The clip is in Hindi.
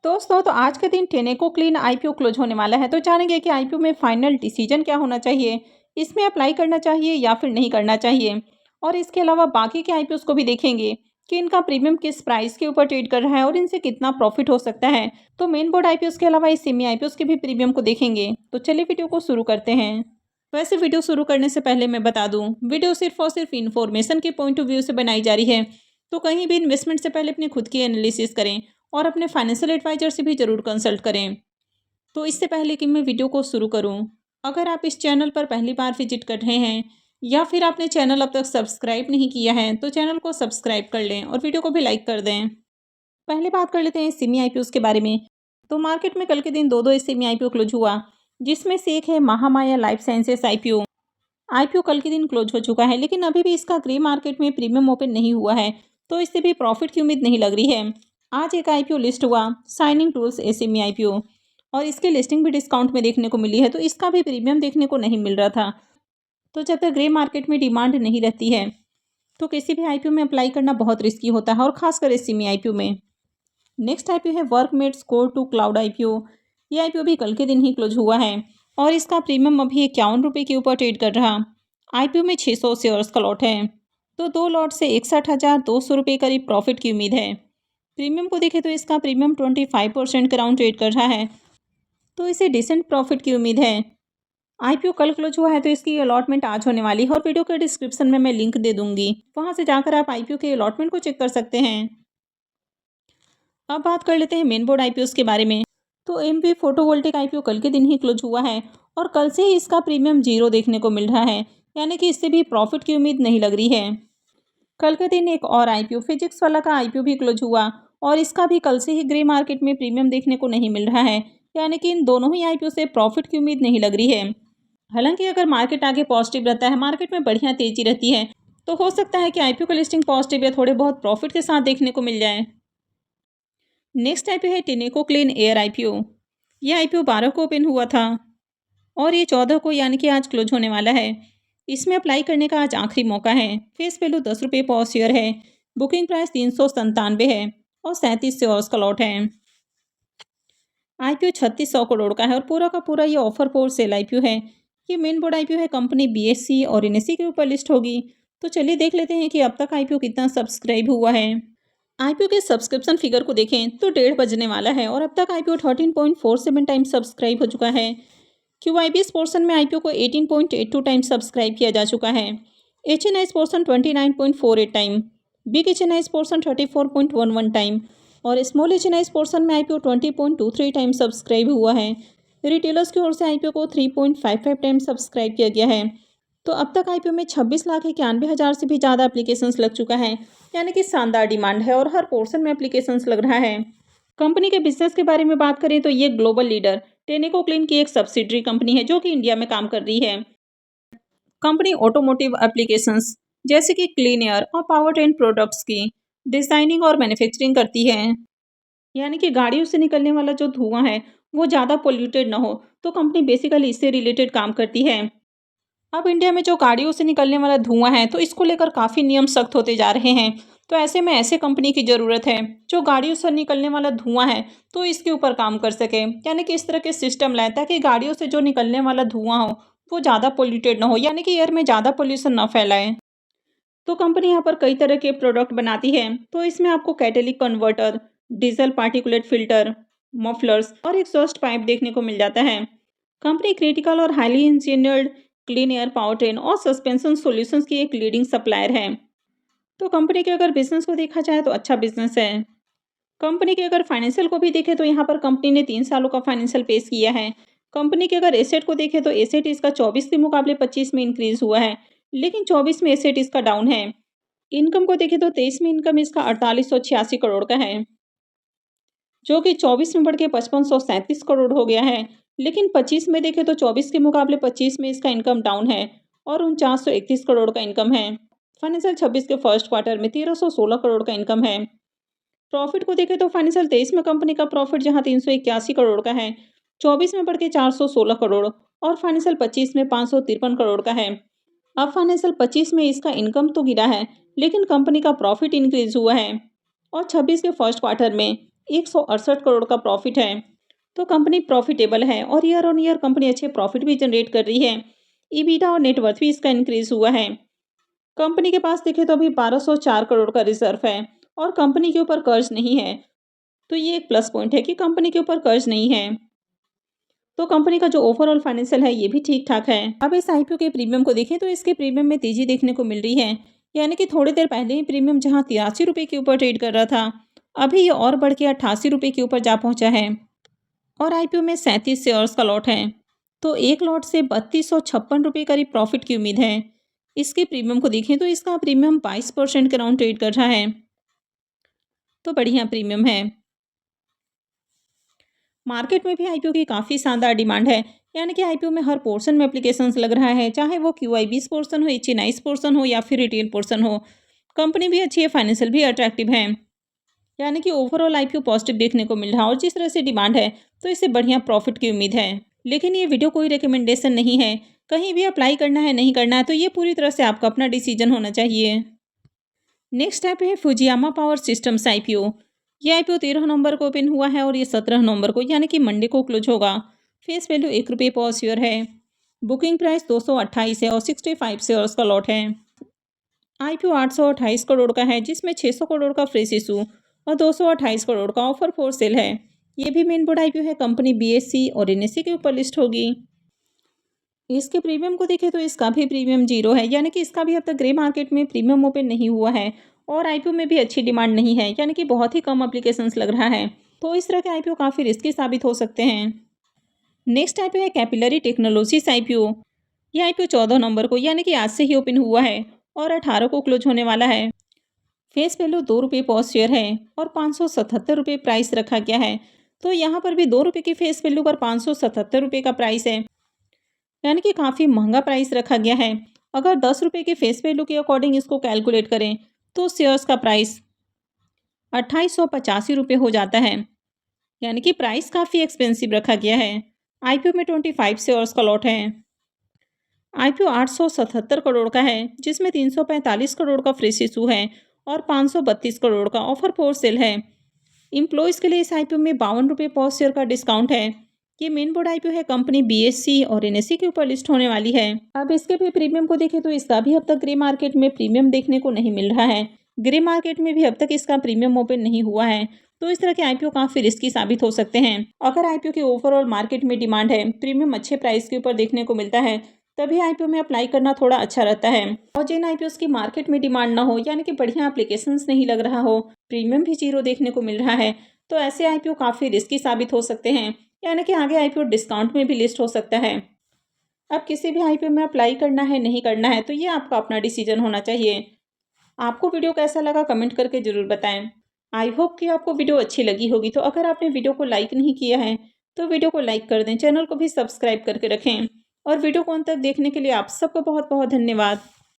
दोस्तों तो आज के दिन टेनेको क्लीन आईपीओ क्लोज होने वाला है। तो जानेंगे कि आईपीओ में फाइनल डिसीजन क्या होना चाहिए, इसमें अप्लाई करना चाहिए या फिर नहीं करना चाहिए। और इसके अलावा बाकी के आईपीओ को भी देखेंगे कि इनका प्रीमियम किस प्राइस के ऊपर ट्रेड कर रहा है और इनसे कितना प्रॉफिट हो सकता है। तो मेन बोर्ड आईपीओ के अलावा इस सेमी आईपीओ के भी प्रीमियम को देखेंगे। तो चलिए वीडियो को शुरू करते हैं। वैसे वीडियो शुरू करने से पहले मैं बता दूं, वीडियो सिर्फ और सिर्फ इन्फॉर्मेशन के पॉइंट ऑफ व्यू से बनाई जा रही है। तो कहीं भी इन्वेस्टमेंट से पहले अपनी खुद की एनालिसिस करें और अपने फाइनेंशियल एडवाइजर से भी ज़रूर कंसल्ट करें। तो इससे पहले कि मैं वीडियो को शुरू करूं, अगर आप इस चैनल पर पहली बार विजिट कर रहे हैं या फिर आपने चैनल अब तक सब्सक्राइब नहीं किया है तो चैनल को सब्सक्राइब कर लें और वीडियो को भी लाइक कर दें। पहले बात कर लेते हैं सेमी आईपीओ के बारे में। तो मार्केट में कल के दिन दो सेमी आईपीओ क्लोज हुआ, जिसमें से एक है Mahamaya life sciences IPO. IPO कल के दिन क्लोज हो चुका है, लेकिन अभी भी इसका ग्रे मार्केट में प्रीमियम ओपन नहीं हुआ है, तो इससे भी प्रॉफिट की उम्मीद नहीं लग रही है। आज एक आईपीओ लिस्ट हुआ, शाइनिंग टूल्स एसएमई आईपीओ, और इसकी लिस्टिंग भी डिस्काउंट में देखने को मिली है, तो इसका भी प्रीमियम देखने को नहीं मिल रहा था। तो जब तक ग्रे मार्केट में डिमांड नहीं रहती है तो किसी भी आईपीओ में अप्लाई करना बहुत रिस्की होता है, और खासकर एसएमई आईपीओ में। नेक्स्ट आईपीओ है वर्कमेट्स कोर टू क्लाउड आईपीओ। ये आईपीओ भी कल के दिन ही क्लोज हुआ है और इसका प्रीमियम अभी 51 रुपये के ऊपर ट्रेड कर रहा। आईपीओ में 600 शेयर्स का लॉट है, तो 2 लॉट से 61,200 रुपये करीब प्रॉफिट की उम्मीद है। प्रीमियम को देखें तो इसका प्रीमियम 25% के अराउंड ट्रेड कर रहा है, तो इसे डिसेंट प्रॉफिट की उम्मीद है। आईपीओ कल क्लोज हुआ है, तो इसकी अलॉटमेंट आज होने वाली है और वीडियो के डिस्क्रिप्शन में मैं लिंक दे दूंगी, वहां से जाकर आप आईपीओ के अलॉटमेंट को चेक कर सकते हैं। अब बात कर लेते हैं मेन बोर्ड आईपीओ के बारे में। तो एमपी फोटोवोल्टिक आईपीओ कल के दिन ही क्लोज हुआ है और कल से ही इसका प्रीमियम 0 देखने को मिल रहा है, यानी कि इससे भी प्रॉफिट की उम्मीद नहीं लग रही है। कल के दिन एक और आईपीओ फिजिक्स वाला का आईपीओ भी क्लोज हुआ और इसका भी कल से ही ग्रे मार्केट में प्रीमियम देखने को नहीं मिल रहा है, यानी कि इन दोनों ही आईपीओ से प्रॉफिट की उम्मीद नहीं लग रही है। हालांकि अगर मार्केट आगे पॉजिटिव रहता है, मार्केट में बढ़िया तेजी रहती है, तो हो सकता है कि आईपीओ का लिस्टिंग पॉजिटिव या थोड़े बहुत प्रॉफिट के साथ देखने को मिल जाए। नेक्स्ट आईपीओ है टेनेको क्लीन एयर आईपीओ। ये आईपीओ 12 को ओपन हुआ था और ये 14 को यानी कि आज क्लोज होने वाला है। इसमें अप्लाई करने का आज आखिरी मौका है। फेस वैल्यू 10 रुपये पर शेयर है। बुकिंग प्राइस 397 है और 37 शेयर्स का लॉट है। आईपीओ 3600 करोड़ का है और पूरा का पूरा ये ऑफर फॉर सेल आईपीओ है। ये मेन बोर्ड आईपीओ है, कंपनी बीएससी और एनएससी के ऊपर लिस्ट होगी। तो चलिए देख लेते हैं कि अब तक आईपीओ कितना सब्सक्राइब हुआ है। आईपीओ के सब्सक्रिप्शन फिगर को देखें तो 1:30 बजने वाला है और अब तक आईपीओ 13.47 टाइम्स सब्सक्राइब हो चुका है। क्यूआईबीएस पोर्शन में आईपीओ को 18.82 टाइम्स सब्सक्राइब किया जा चुका है। HNIs portion 29.48 time, big HNIs portion 34.11 time और स्मॉल एचएनआईस पोर्शन में आईपीओ 20.23 टाइम सब्सक्राइब हुआ है। रिटेलर्स की ओर से आईपीओ को 3.55 टाइम सब्सक्राइब किया गया है। तो अब तक आईपीओ में 26,91,000 से भी ज़्यादा एप्लीकेशंस लग चुका है, यानी कि शानदार डिमांड है और हर पोर्शन में एप्लीकेशंस लग रहा है। कंपनी के बिजनेस के बारे में बात करें तो ये ग्लोबल लीडर टेनेको क्लीन की एक सब्सिडरी कंपनी है जो कि इंडिया में काम कर रही है। कंपनी ऑटोमोटिव एप्लीकेशंस जैसे कि क्लीन एयर और पावर ट्रेन प्रोडक्ट्स की डिजाइनिंग और मैन्युफैक्चरिंग करती है, यानी कि गाड़ियों से निकलने वाला जो धुआं है वो ज़्यादा पोल्यूटेड ना हो, तो कंपनी बेसिकली इससे रिलेटेड काम करती है। अब इंडिया में जो गाड़ियों से निकलने वाला धुआं है तो इसको लेकर काफ़ी नियम सख्त होते जा रहे हैं, तो ऐसे में ऐसे कंपनी की ज़रूरत है जो गाड़ियों से निकलने वाला धुआं है तो इसके ऊपर काम कर सके, यानी कि इस तरह के सिस्टम लाए ताकि गाड़ियों से जो निकलने वाला धुआं हो वो ज़्यादा पोल्यूटेड ना हो, यानी कि एयर में ज़्यादा पोल्यूशन ना फैलाए। तो कंपनी यहाँ पर कई तरह के प्रोडक्ट बनाती है, तो इसमें आपको कैटेलिक converter, diesel particulate filter, mufflers और एग्जॉस्ट पाइप देखने को मिल जाता है। कंपनी क्रिटिकल और highly engineered clean air power train और सस्पेंशन सॉल्यूशंस की एक लीडिंग सप्लायर है। तो कंपनी के अगर बिजनेस को देखा जाए तो अच्छा बिजनेस है। कंपनी के अगर फाइनेंशियल को भी देखें तो यहाँ पर कंपनी ने 3 सालों का फाइनेंशियल पेश किया है। कंपनी के अगर एसेट को देखें तो एसेट इसका 24 के मुकाबले 25 में इंक्रीज हुआ है, लेकिन 24 में एसेट इसका डाउन है। इनकम को देखें तो 23 में इनकम इसका 4886 करोड़ का है, जो कि 24 में बढ़ के 5537 करोड़ हो गया है। लेकिन 25 में देखें तो 24 के मुकाबले 25 में इसका इनकम डाउन है और 4931 करोड़ का इनकम है। फाइनेंशियल 26 के फर्स्ट क्वार्टर में 1316 करोड़ का इनकम है। प्रॉफिट को देखें तो फाइनेंशियल 23 में कंपनी का प्रॉफिट जहां 381 करोड़ का है, 24 में बढ़ के 416 करोड़ और फाइनेंशियल 25 में 553 करोड़ का है। अब फाइनेंशियल 25 में इसका इनकम तो गिरा है, लेकिन कंपनी का प्रॉफिट इंक्रीज हुआ है और 26 के फर्स्ट क्वार्टर में 168 करोड़ का प्रॉफिट है। तो कंपनी प्रॉफिटेबल है और ईयर ऑन ईयर कंपनी अच्छे प्रॉफिट भी जनरेट कर रही है। ईबिटा और नेटवर्थ भी इसका इंक्रीज हुआ है। कंपनी के पास देखें तो अभी 1204 करोड़ का रिजर्व है और कंपनी के ऊपर कर्ज नहीं है। तो ये एक प्लस पॉइंट है कि कंपनी के ऊपर कर्ज नहीं है। तो कंपनी का जो ओवरऑल फाइनेंशियल है ये भी ठीक ठाक है। अब इस आईपीओ के प्रीमियम को देखें तो इसके प्रीमियम में तेजी देखने को मिल रही है। यानी कि थोड़ी देर पहले ही प्रीमियम जहां 83 रुपये के ऊपर ट्रेड कर रहा था, अभी ये और बढ़ के 88 रुपये के ऊपर जा पहुंचा है। और आईपीओ में 37 शेयर्स का लॉट है। तो एक लॉट से 3256 रुपये करीब प्रॉफिट की उम्मीद है। इसके प्रीमियम को देखें तो इसका प्रीमियम 22% के राउंड ट्रेड कर रहा है। तो बढ़िया प्रीमियम है। मार्केट में भी आईपीओ की काफ़ी शानदार डिमांड है। यानी कि आईपीओ में हर पोर्शन में एप्लीकेशंस लग रहा है, चाहे वो QI20 पोर्शन हो, HNIs पोर्शन हो या फिर रिटेल पोर्शन हो। कंपनी भी अच्छी है, फाइनेंशियल भी अट्रैक्टिव है। यानी कि ओवरऑल आईपीओ पॉजिटिव देखने को मिल रहा है और जिस तरह से डिमांड है तो इससे बढ़िया प्रॉफिट की उम्मीद है। लेकिन ये वीडियो कोई रिकमेंडेशन नहीं है, कहीं भी अप्लाई करना है नहीं करना है तो ये पूरी तरह से आपका अपना डिसीजन होना चाहिए। नेक्स्ट ऐप है फुजियामा पावर सिस्टम्स आईपीओ। ये आईपीओ 13 नवंबर को ओपन हुआ है और ये 17 नवंबर को यानी कि मंडे को क्लोज होगा। फेस वैल्यू 1 रुपये पर शेयर है। बुकिंग प्राइस 228 है और 65 शेयर्स का लॉट है। आईपीओ 828 करोड़ का है, जिसमें 600 करोड़ का फ्रेश इशू और 228 करोड़ का ऑफर फॉर सेल है। ये भी मेन बोर्ड आईपीओ है। कंपनी BSE और NSE के ऊपर लिस्ट होगी। इसके प्रीमियम को देखें तो इसका भी प्रीमियम 0 है, यानी कि इसका भी अब तक ग्रे मार्केट में प्रीमियम ओपन नहीं हुआ है और आईपीओ में भी अच्छी डिमांड नहीं है, यानी कि बहुत ही कम एप्लीकेशंस लग रहा है। तो इस तरह के आईपीओ काफ़ी रिस्की साबित हो सकते हैं। नेक्स्ट आईपीओ है कैपिलरी टेक्नोलॉजीज आईपीओ। यह आईपीओ 14 नवंबर को यानी कि आज से ही ओपन हुआ है और 18 को क्लोज होने वाला है। फेस वैल्यू 2 रुपये पर शेयर है और 577 रुपये प्राइस रखा गया है। तो यहाँ पर भी 2 रुपये की फेस वैल्यू पर 577 रुपये का प्राइस है, यानी कि काफ़ी महंगा प्राइस रखा गया है। अगर 10 रुपये के फेस वैल्यू के अकॉर्डिंग इसको कैलकुलेट करें तो शेयर्स का प्राइस 2885 रुपये हो जाता है, यानी कि प्राइस काफ़ी एक्सपेंसिव रखा गया है। आईपीओ में 25 शेयर्स का लॉट है। आईपीओ 877 करोड़ का है, जिसमें 345 करोड़ का फ्रेश इशू है और 532 करोड़ का ऑफर फॉर सेल है। इम्प्लॉयज़ के लिए इस आईपीओ में 52 रुपये पर शेयर का डिस्काउंट है। ये मेन बोर्ड आईपीओ है। कंपनी BSE और NSE के ऊपर लिस्ट होने वाली है। अब इसके भी प्रीमियम को देखें तो इसका भी अब तक ग्रे मार्केट में प्रीमियम देखने को नहीं मिल रहा है। ग्रे मार्केट में भी अब तक इसका प्रीमियम ओपन नहीं हुआ है। तो इस तरह के आईपीओ काफ़ी रिस्की साबित हो सकते हैं। अगर आईपीओ की ओवरऑल मार्केट में डिमांड है, प्रीमियम अच्छे प्राइस के ऊपर देखने को मिलता है, तभी आईपीओ में अप्लाई करना थोड़ा अच्छा रहता है। और जिन आईपीओ की मार्केट में डिमांड ना हो, यानी कि बढ़िया एप्लीकेशंस नहीं लग रहा हो, प्रीमियम भी 0 देखने को मिल रहा है, तो ऐसे आईपीओ काफ़ी रिस्की साबित हो सकते हैं, यानी कि आगे आईपीओ डिस्काउंट में भी लिस्ट हो सकता है। अब किसी भी आईपीओ में अप्लाई करना है नहीं करना है तो ये आपका अपना डिसीजन होना चाहिए। आपको वीडियो कैसा लगा कमेंट करके ज़रूर बताएं। आई होप कि आपको वीडियो अच्छी लगी होगी। तो अगर आपने वीडियो को लाइक नहीं किया है तो वीडियो को लाइक कर दें, चैनल को भी सब्सक्राइब करके रखें और वीडियो को अंत तक देखने के लिए आप सबका बहुत बहुत धन्यवाद।